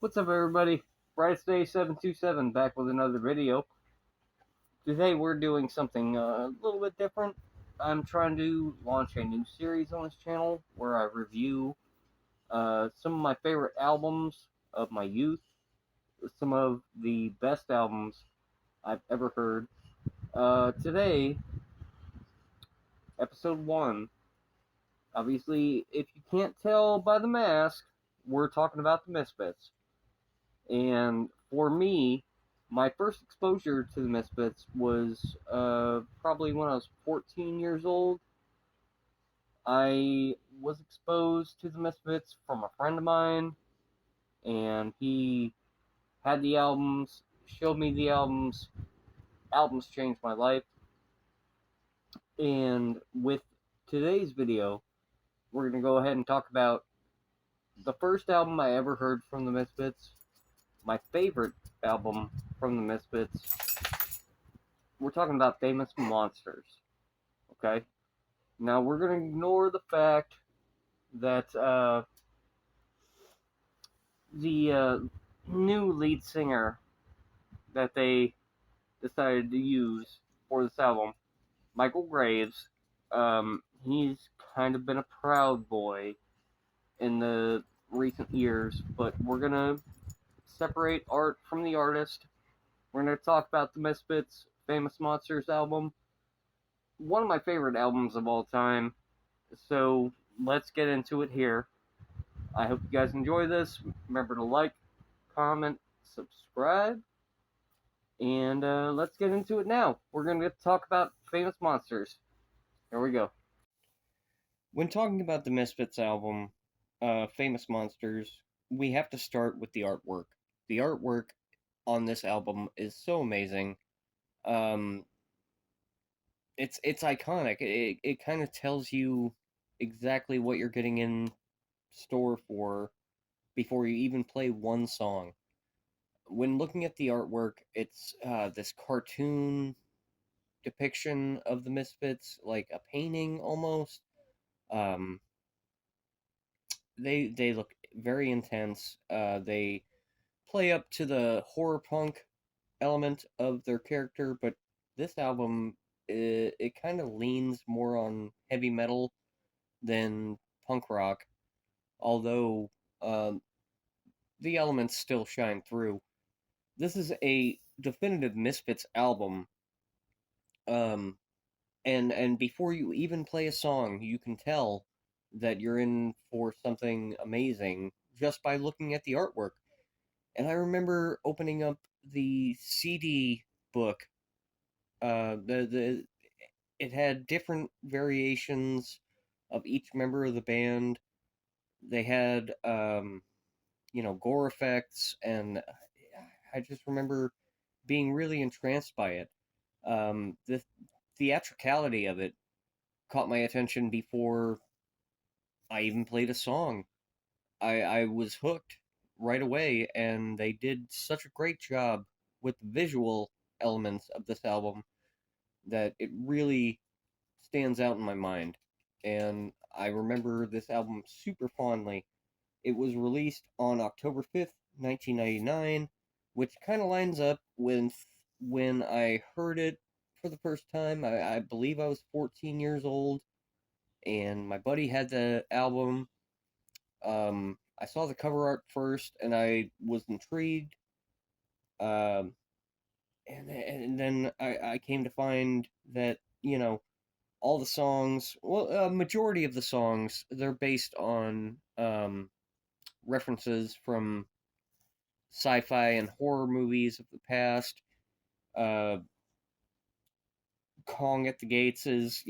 What's up, everybody? Brightest Day 727 back with another video. Today we're doing something a little bit different. I'm trying to launch a new series on this channel where I review some of my favorite albums of my youth, some of the best albums I've ever heard. Today, episode 1. Obviously, if you can't tell by the mask, we're talking about the Misfits. And for me, my first exposure to the Misfits was probably when I was 14 years old. I was exposed to the Misfits from a friend of mine, and he had the albums, showed me the albums. Albums changed my life. And with today's video, we're going to go ahead and talk about the first album I ever heard from the Misfits, my favorite album from the Misfits. We're talking about Famous Monsters, okay? Now, we're going to ignore the fact that the new lead singer that they decided to use for this album, Michael Graves, he's kind of been a proud boy in the recent years, but we're going to separate art from the artist. We're going to talk about the Misfits' Famous Monsters album, one of my favorite albums of all time. So let's get into it here. I hope you guys enjoy this. Remember to like, comment, subscribe, and let's get into it now. We're going to talk about Famous Monsters. Here we go. When talking about the Misfits album, Famous Monsters, we have to start with the artwork. The artwork on this album is so amazing. Um, it's iconic. It kind of tells you exactly what you're getting in store for before you even play one song. When looking at the artwork, it's this cartoon depiction of the Misfits, like a painting almost. Um, they look very intense. They play up to the horror punk element of their character, but this album it kind of leans more on heavy metal than punk rock, although um, the elements still shine through. This is a definitive Misfits album. Um, and before you even play a song, you can tell that you're in for something amazing just by looking at the artwork. And I remember opening up the CD book. The it had different variations of each member of the band. They had gore effects, and I just remember being really entranced by it. The theatricality of it caught my attention before I even played a song. I was hooked right away, and they did such a great job with the visual elements of this album that it really stands out in my mind. And I remember this album super fondly. It was released on October 5th, 1999, which kind of lines up with when I heard it for the first time. I believe I was 14 years old, and my buddy had the album. I saw the cover art first, and I was intrigued. Um, and then I came to find that, all the songs, well, a majority of the songs, they're based on references from sci-fi and horror movies of the past. Uh, Kong at the Gates is,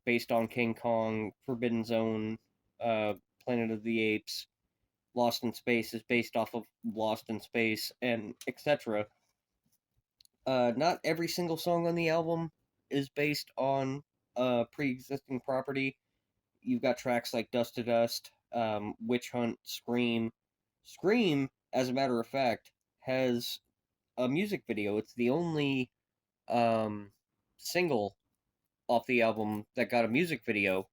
based on King Kong. Forbidden Zone, Planet of the Apes. Lost in Space is based off of Lost in Space, and etc. Not every single song on the album is based on pre-existing property. You've got tracks like Dust to Dust, Witch Hunt, Scream. Scream, as a matter of fact, has a music video. It's the only um, single off the album that got a music video.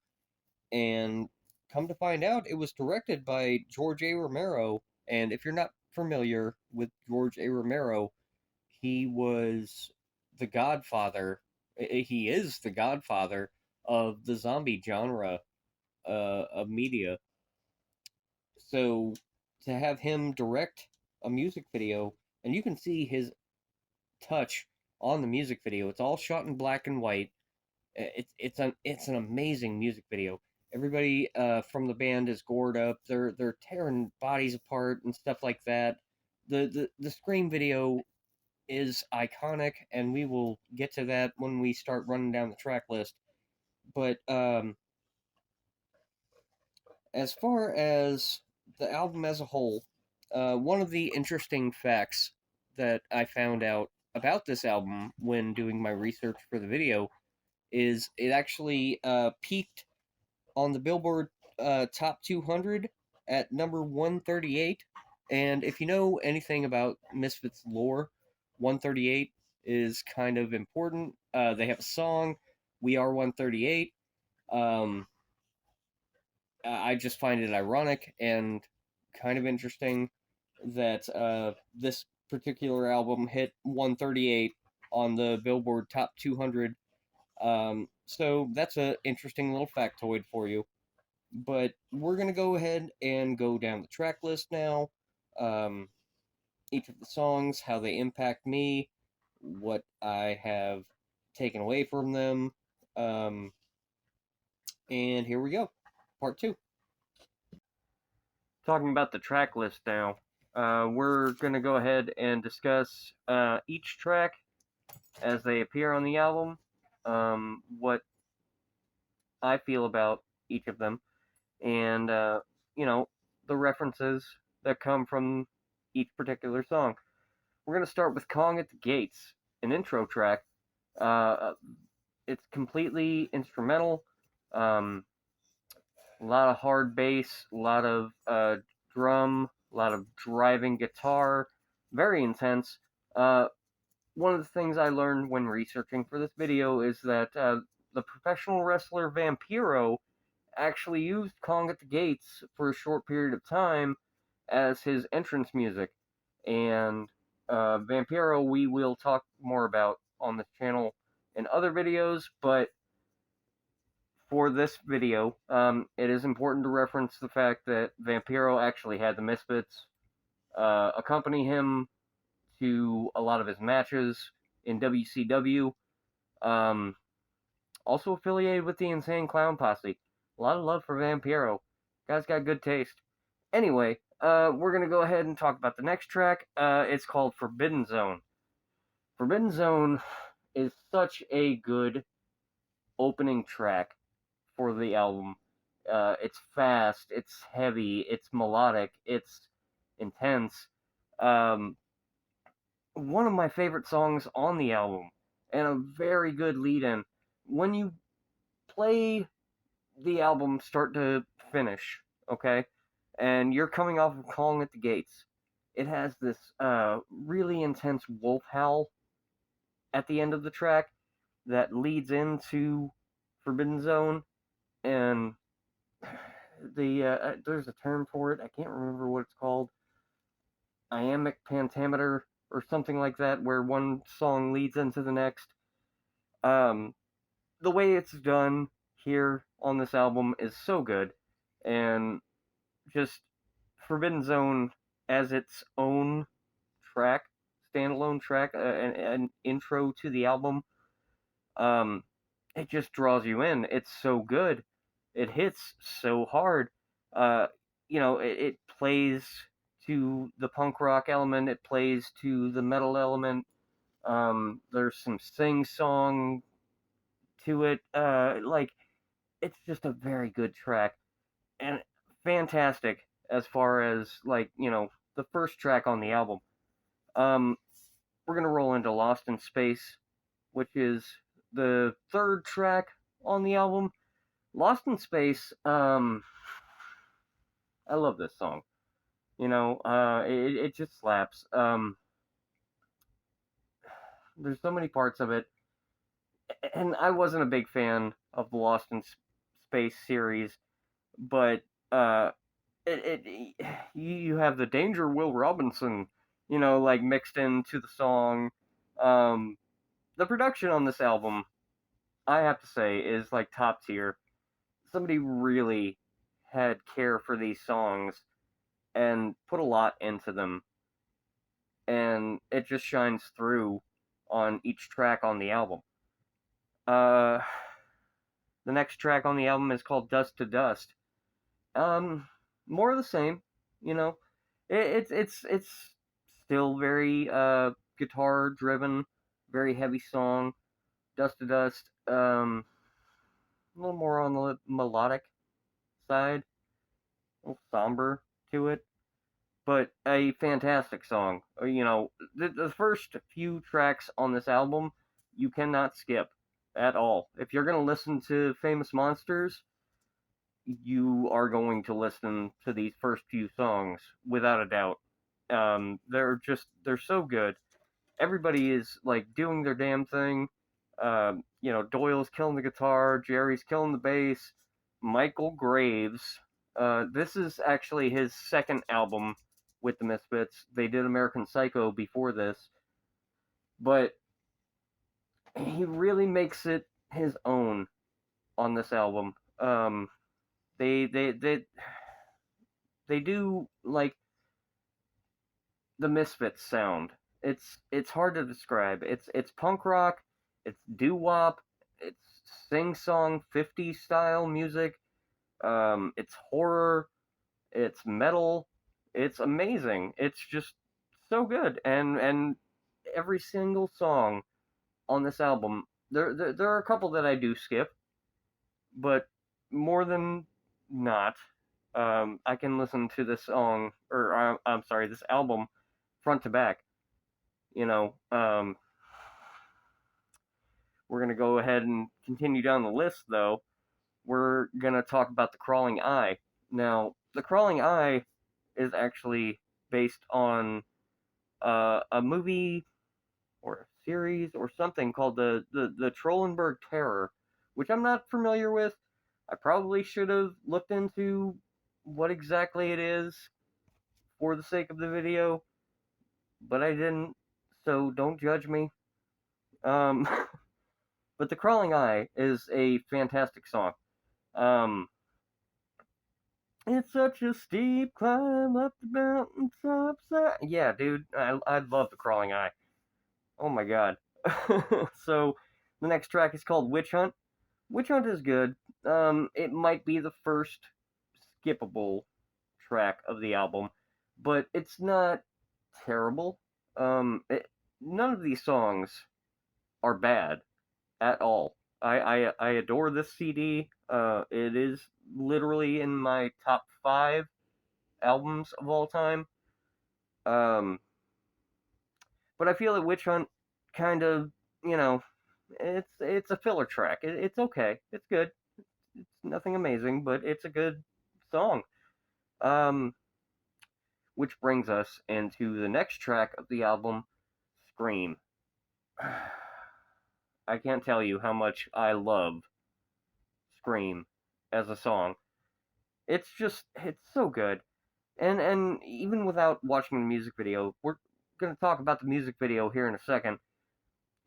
And come to find out, it was directed by George A. Romero. And if you're not familiar with George A. Romero, he was the godfather. He is the godfather of the zombie genre of media. So to have him direct a music video, and you can see his touch on the music video. It's all shot in black and white. It's an amazing music video. Everybody from the band is gored up. They're tearing bodies apart and stuff like that. The Scream video is iconic, and we will get to that when we start running down the track list. But as far as the album as a whole, one of the interesting facts that I found out about this album when doing my research for the video is it actually peaked on the Billboard Top 200 at number 138. And if you know anything about Misfits lore, 138 is kind of important. They have a song, We Are 138. Um, I just find it ironic and kind of interesting that this particular album hit 138 on the Billboard Top 200. So that's an interesting little factoid for you. But we're going to go ahead and go down the track list now. Um, each of the songs, how they impact me, what I have taken away from them. Um, and here we go. Part two. Talking about the track list now. We're going to go ahead and discuss each track as they appear on the album, what I feel about each of them, and you know the references that come from each particular song. We're gonna start with "Calling at the Gates," an intro track. Uh, it's completely instrumental. A lot of hard bass, a lot of drum, a lot of driving guitar, very intense. Uh, One of the things I learned when researching for this video is that the professional wrestler Vampiro actually used Calling at the Gates for a short period of time as his entrance music. And Vampiro we will talk more about on this channel in other videos, but for this video, it is important to reference the fact that Vampiro actually had the Misfits accompany him to a lot of his matches in WCW. Um, Also affiliated with the Insane Clown Posse. A lot of love for Vampiro. Guy's got good taste. Anyway, we're gonna go ahead and talk about the next track. It's called Forbidden Zone. Forbidden Zone is such a good opening track for the album. It's fast, it's heavy, it's melodic, it's intense. Um, One of my favorite songs on the album, and a very good lead in. When you play the album start to finish, okay? And you're coming off of Calling at the Gates. It has this really intense wolf howl at the end of the track that leads into Forbidden Zone, and there's a term for it. I can't remember what it's called. Iambic pentameter or something like that, where one song leads into the next. Um, the way it's done here on this album is so good, and just Forbidden Zone as its own track, standalone track, an intro to the album. Um, it just draws you in. It's so good. It hits so hard. Uh, it plays to the punk rock element. It plays to the metal element. There's some sing song to it. It's just a very good track and fantastic as far as the first track on the album. Um, we're gonna roll into Lost in Space, which is the third track on the album. Lost in Space. I love this song. It just slaps. There's so many parts of it, and I wasn't a big fan of the Lost in Space series, but you have the Danger Will Robinson, like mixed into the song. Um, the production on this album, I have to say, is like top tier. Somebody really had care for these songs and put a lot into them, and it just shines through on each track on the album. Uh, the next track on the album is called Dust to Dust. Um, More of the same, you know. It's still very guitar driven, very heavy song. Dust to Dust. A little more on the melodic side, a little somber to it, but a fantastic song. The first few tracks on this album you cannot skip at all. If you're gonna listen to Famous Monsters, you are going to listen to these first few songs without a doubt. They're so good. Everybody is like doing their damn thing. Doyle's killing the guitar, Jerry's killing the bass. Michael Graves. This is actually his second album with the Misfits. They did American Psycho before this, but he really makes it his own on this album. They they they they do like the Misfits sound. It's hard to describe. It's punk rock, it's doo wop, it's sing song 50s style music. It's horror, it's metal. It's amazing. It's just so good. And every single song on this album, there are a couple that I do skip, but more than not, I can listen to this song, or I'm sorry, this album front to back. You know, um, we're gonna go ahead and continue down the list, though. We're gonna talk about the Crawling Eye. Now, the Crawling Eye is actually based on a movie or a series or something called the Trollenberg Terror, which I'm not familiar with. I probably should have looked into what exactly it is for the sake of the video, but I didn't, so don't judge me. Um, but The Crawling Eye is a fantastic song. Um, it's such a steep climb up the mountaintop. Yeah, dude, I love The Crawling Eye. Oh my god. So the next track is called Witch Hunt. Witch Hunt is good. It might be the first skippable track of the album, but it's not terrible. None of these songs are bad at all. I adore this CD. It is literally in my top five albums of all time. Um, but I feel that Witch Hunt kind of, you know, it's a filler track. It's okay. It's good. It's nothing amazing, but it's a good song. Um, which brings us into the next track of the album, Scream. I can't tell you how much I love Scream as a song. It's so good. And even without watching the music video, we're gonna talk about the music video here in a second.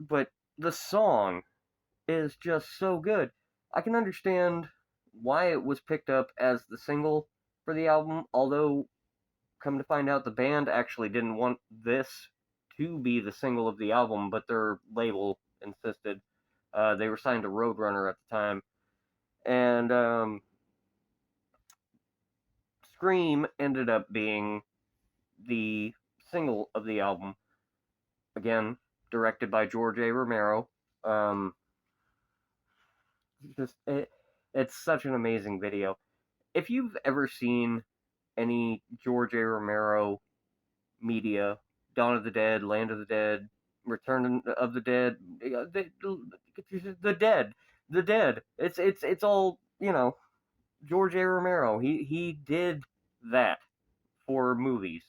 But the song is just so good. I can understand why it was picked up as the single for the album, although come to find out the band actually didn't want this to be the single of the album, but their label insisted. They were signed to Roadrunner at the time, and Scream ended up being the single of the album. Again, directed by George A. Romero. Um, just it's such an amazing video. If you've ever seen any George A. Romero media, Dawn of the Dead, Land of the Dead, Return of the Dead, the Dead, the Dead. It's all George A. Romero. He did that for movies,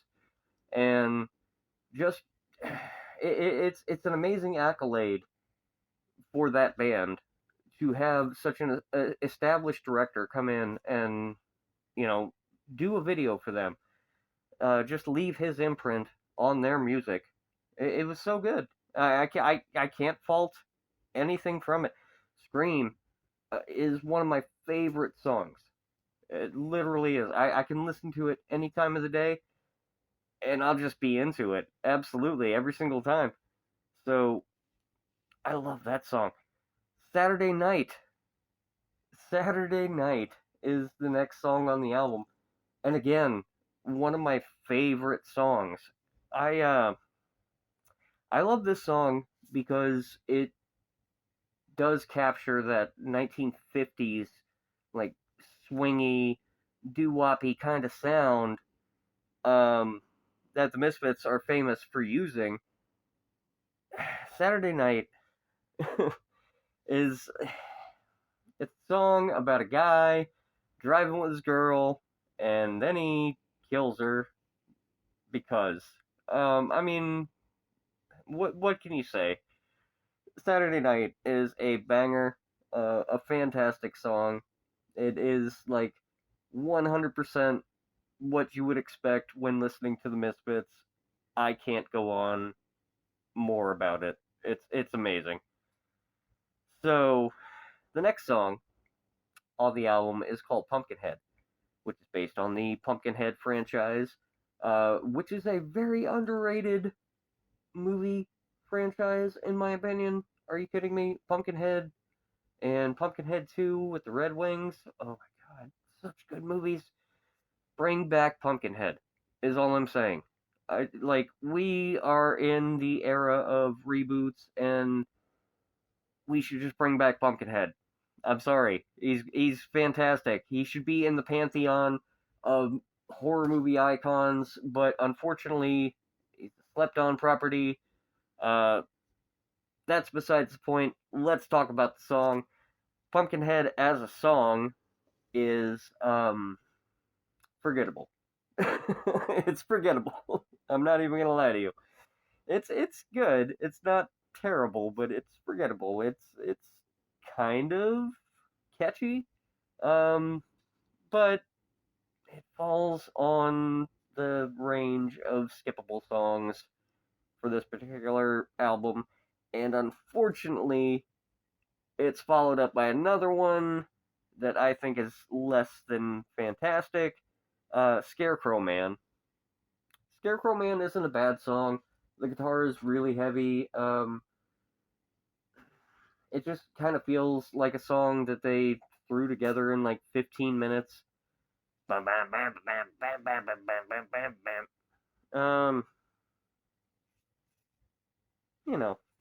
and just it's an amazing accolade for that band to have such an established director come in and you know do a video for them. Just leave his imprint on their music. It was so good. I can't fault anything from it. Scream is one of my favorite songs. It literally is. I can listen to it any time of the day, and I'll just be into it. Absolutely, every single time. So I love that song. Saturday Night. Saturday Night is the next song on the album. And again, one of my favorite songs. I uh I love this song because it does capture that 1950s like swingy doo-woppy kind of sound that the Misfits are famous for using. Saturday Night is it's a song about a guy driving with his girl and then he kills her because I mean what can you say? Saturday Night is a banger, a fantastic song. It is like 100% what you would expect when listening to the Misfits. I can't go on more about it. It's amazing. So the next song on the album is called Pumpkinhead, which is based on the Pumpkinhead franchise, which is a very underrated movie franchise in my opinion. Are you kidding me? Pumpkinhead and Pumpkinhead 2 with the Red Wings. Oh my god, such good movies. Bring back Pumpkinhead is all I'm saying. We are in the era of reboots and we should just bring back Pumpkinhead. I'm sorry. He's fantastic. He should be in the pantheon of horror movie icons, but unfortunately, he's a slept on property. Uh, that's besides the point. Let's talk about the song. Pumpkinhead as a song is forgettable. It's forgettable. I'm not even gonna lie to you. It's good. It's not terrible, but it's forgettable. It's kind of catchy, um, but it falls on the range of skippable songs for this particular album, and unfortunately, it's followed up by another one that I think is less than fantastic. Scarecrow Man. Scarecrow Man isn't a bad song. The guitar is really heavy. It just kind of feels like a song that they threw together in like 15 minutes. Bam, bam, bam, bam, bam, bam, bam, bam, bam, bam, bam.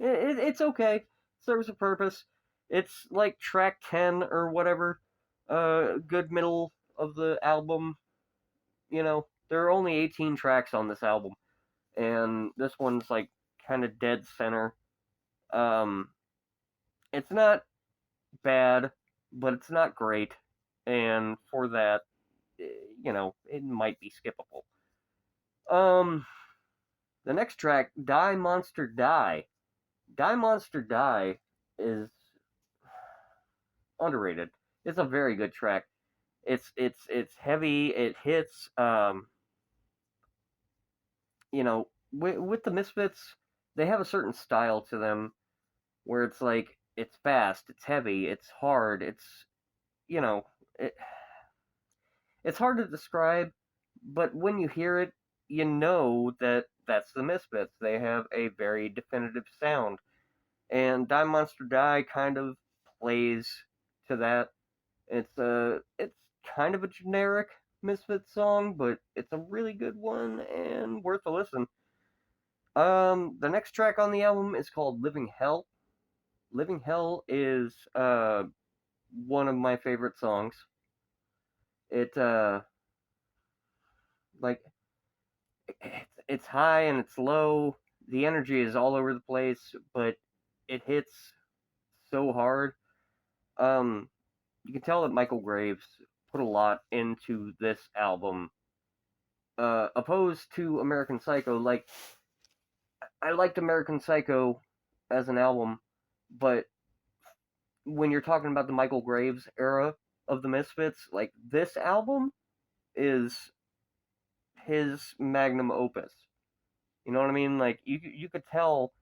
It's okay. Serves a purpose. It's like track 10 or whatever. Good middle of the album. There are only 18 tracks on this album, and this one's like kind of dead center. Um, it's not bad, but it's not great, and for that, it might be skippable. Um, the next track, Die Monster Die. Die Monster Die is underrated. It's a very good track. It's heavy. It hits. With the Misfits, they have a certain style to them where it's like it's fast, it's heavy, it's hard, you know, it, it's hard to describe, but when you hear it, you know that that's the Misfits. They have a very definitive sound, and Die Monster Die kind of plays to that. It's kind of a generic Misfits song, but it's a really good one and worth a listen. The next track on the album is called Living Hell. Living Hell is one of my favorite songs. It like it's high and it's low. The energy is all over the place, but it hits so hard. Um, you can tell that Michael Graves put a lot into this album. Opposed to American Psycho, like I liked American Psycho as an album, but when you're talking about the Michael Graves era of the Misfits, like this album, is his magnum opus. You know what I mean? Like you could tell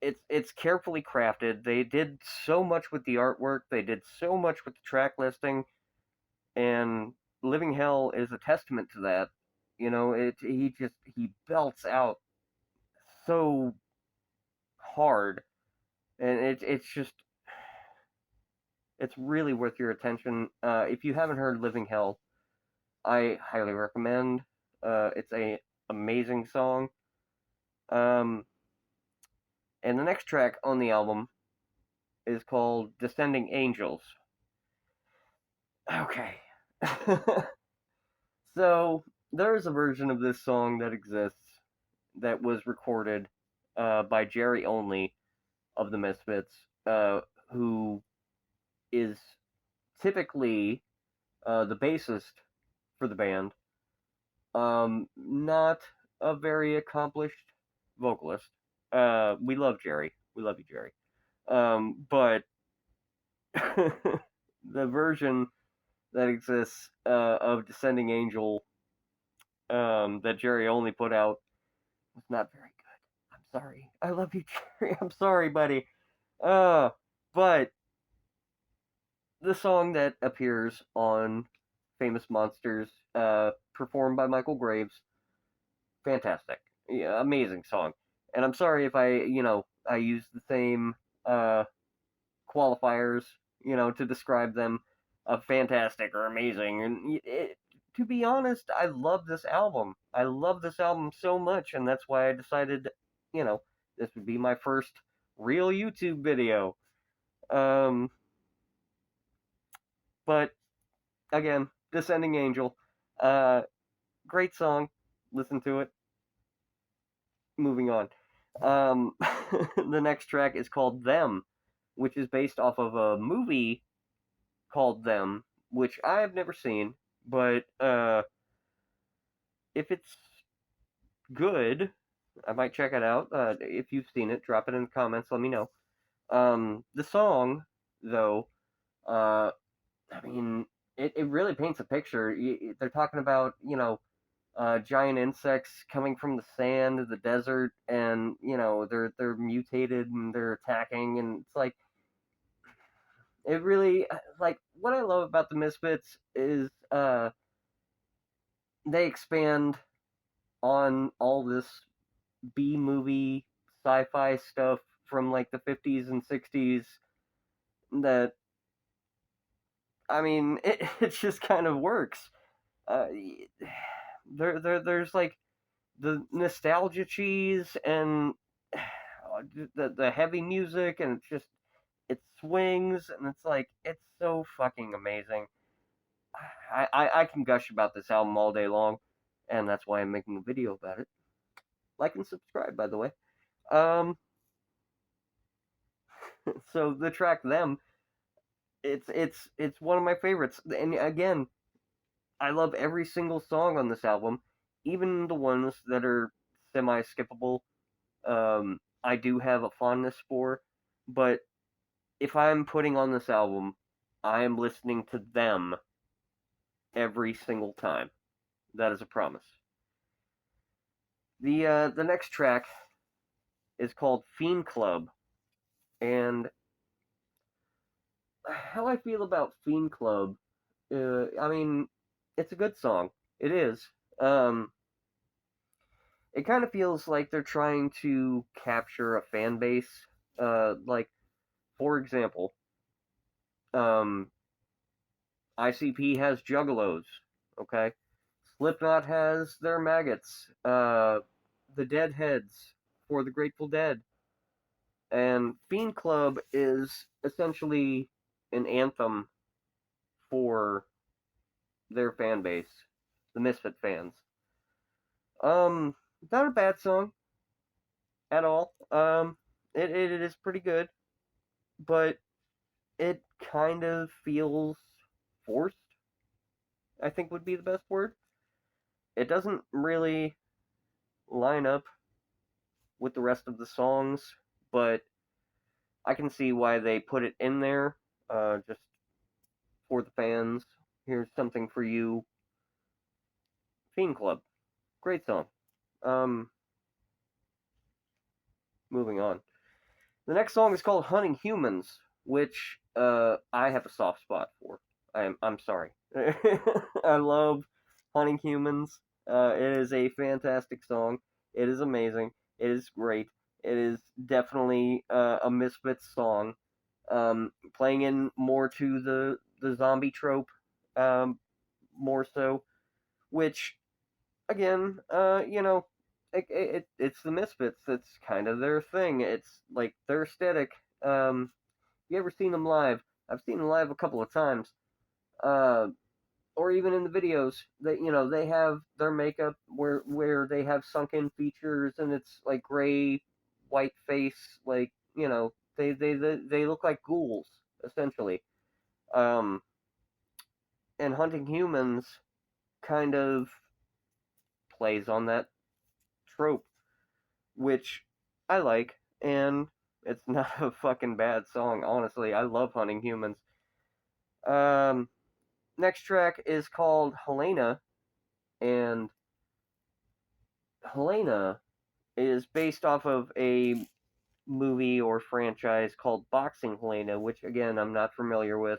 it's carefully crafted. They did so much with the artwork. They did so much with the track listing, and Living Hell is a testament to that. You know, he belts out so hard, and it's just it's really worth your attention. If you haven't heard Living Hell, I highly recommend. It's a amazing song. Um, and the next track on the album is called Descending Angels. Okay. So there's a version of this song that exists that was recorded by Jerry Only of the Misfits, who is typically the bassist for the band. Not a very accomplished vocalist. We love Jerry. We love you, Jerry. But the version that exists of Descending Angel that Jerry Only put out was not very good. I'm sorry. I love you, Jerry. I'm sorry, buddy. Uh, but the song that appears on Famous Monsters, performed by Michael Graves, fantastic. Yeah, amazing song. And I'm sorry if I use the same uh, qualifiers, to describe them, fantastic or amazing. And to be honest, I love this album. I love this album so much, and that's why I decided, you know, this would be my first real YouTube video. Um, but again, Descending Angel, uh, great song. Listen to it. Moving on. The next track is called Them, which is based off of a movie called Them, which I have never seen, but if it's good, I might check it out. If you've seen it, drop it in the comments. Let me know. The song, though, uh, I mean, it really paints a picture. They're talking about giant insects coming from the sand of the desert, and they're mutated and they're attacking, and it's like it really like what I love about the Misfits is they expand on all this B movie sci-fi stuff from like the 50s and 60s that I mean it just kind of works. Uh, there's like the nostalgia cheese and the heavy music, and it swings, and it's like it's so fucking amazing. I can gush about this album all day long, and that's why I'm making a video about it. Like and subscribe, by the way. Um, so the track "Them," it's one of my favorites, and again, I love every single song on this album, even the ones that are semi skippable. I do have a fondness for, but if I'm putting on this album, I am listening to them every single time. That is a promise. The next track is called Fiend Club, and how I feel about Fiend Club, I mean, it's a good song. It is. Um, it kind of feels like they're trying to capture a fan base. Like, for example, um, ICP has Juggalos, okay? Slipknot has their maggots. The Deadheads for the Grateful Dead. And Fiend Club is essentially an anthem for their fan base, the Misfit fans. Not a bad song at all. It is pretty good, but it kind of feels forced, I think would be the best word. It doesn't really line up with the rest of the songs, but I can see why they put it in there, just for the fans. Here's something for you. Fiend Club. Great song. Um, Moving on. The next song is called Hunting Humans, which I have a soft spot for. I'm sorry. I love Hunting Humans. It is a fantastic song. It is amazing. It is great. It is definitely a Misfits song. Playing in more to the zombie trope, more so, which again, it's the Misfits. It's kind of their thing. It's like their aesthetic. You ever seen them live? I've seen them live a couple of times. Uh, or even in the videos, they have their makeup where they have sunken features and it's like gray, white face, like they look like ghouls essentially. Um, and Hunting Humans kind of plays on that trope, which I like, and it's not a fucking bad song, honestly. I love Hunting Humans. Um, Next track is called Helena, and Helena is based off of a movie or franchise called Boxing Helena, which again I'm not familiar with.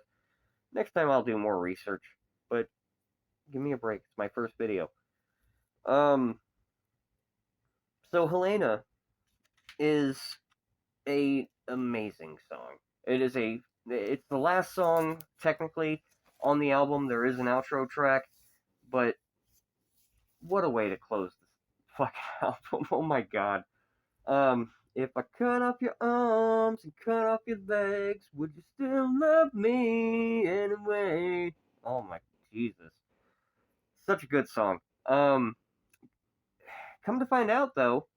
Next time I'll do more research, but give me a break. It's my first video. Um, so Helena is a amazing song. It's the last song technically on the album. There is an outro track, but what a way to close this fucking album. Oh my god. If I cut off your arms and cut off your legs, would you still love me anyway? Oh my Jesus. Such a good song. Come to find out though,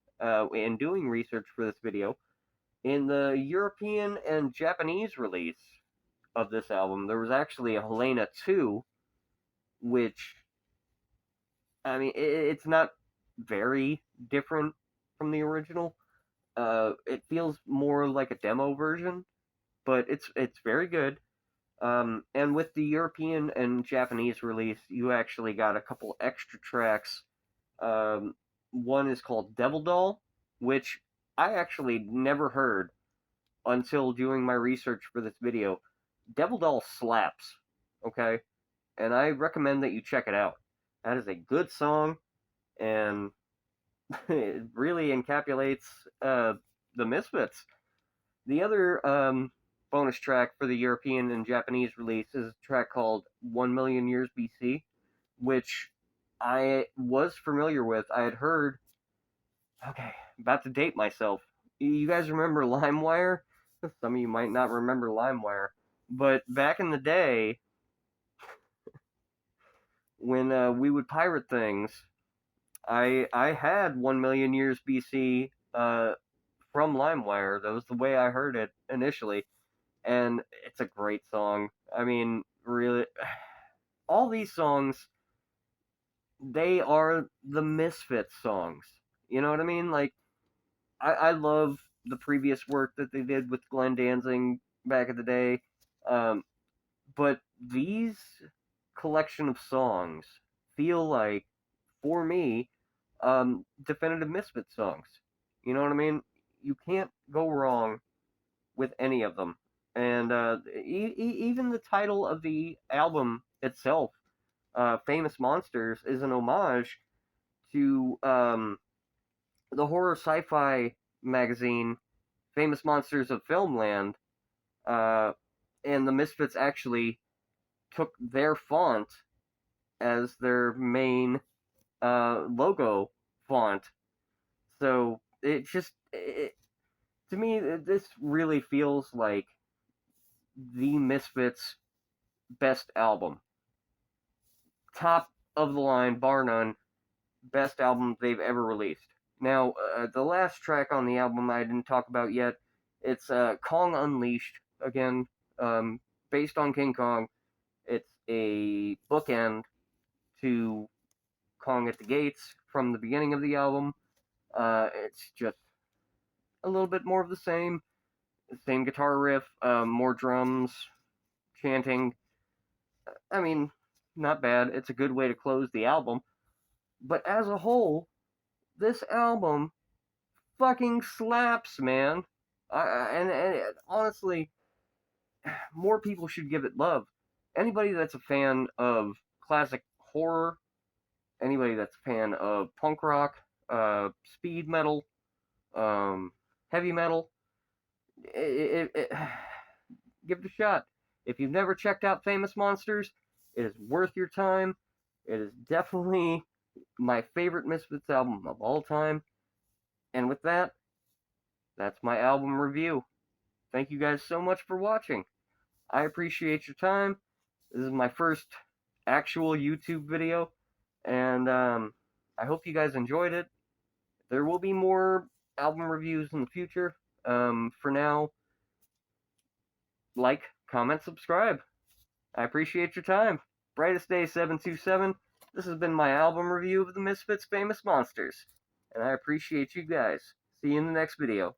in doing research for this video, in the European and Japanese release of this album, there was actually a Helena 2, which, I mean, it's not very different from the original. It feels more like a demo version, but it's very good. And with the European and Japanese release, you actually got a couple extra tracks. Um, One is called Devil Doll, which I actually never heard until doing my research for this video. Devil Doll slaps, okay? And I recommend that you check it out. That is a good song, and it really encapsulates the Misfits. The other bonus track for the European and Japanese release is a track called 1 Million Years BC, which I was familiar with. I had heard, okay, about to date myself. You guys remember LimeWire? Some of you might not remember LimeWire, but back in the day, when we would pirate things, I had 1 million years BC from LimeWire. That was the way I heard it initially, and it's a great song. I mean, really, all these songs, they are the Misfits songs. You know what I mean? Like, I love the previous work that they did with Glenn Danzig back in the day, um, but these collection of songs feel like, for me, definitive Misfits songs. You know what I mean? You can't go wrong with any of them. And even the title of the album itself, Famous Monsters, is an homage to the horror sci-fi magazine Famous Monsters of Filmland. Uh, and the Misfits actually took their font as their main logo font. So to me, this really feels like the Misfits' best album. Top of the line, bar none, best album they've ever released. Now, the last track on the album I didn't talk about yet, it's Kong Unleashed, again, based on King Kong. It's a bookend to Kong at the Gates from the beginning of the album. It's just a little bit more of the same guitar riff, more drums, chanting. I mean, not bad. It's a good way to close the album. But as a whole, this album fucking slaps, man. And honestly, more people should give it love. Anybody that's a fan of classic horror, anybody that's a fan of punk rock, speed metal, um, heavy metal, it, give it a shot. If you've never checked out Famous Monsters, it is worth your time. It is definitely my favorite Misfits album of all time. And with that, that's my album review. Thank you guys so much for watching. I appreciate your time. This is my first actual YouTube video, and I hope you guys enjoyed it. There will be more album reviews in the future. For now, like, comment, subscribe. I appreciate your time. Brightest Day 727. This has been my album review of the Misfits' Famous Monsters, and I appreciate you guys. See you in the next video.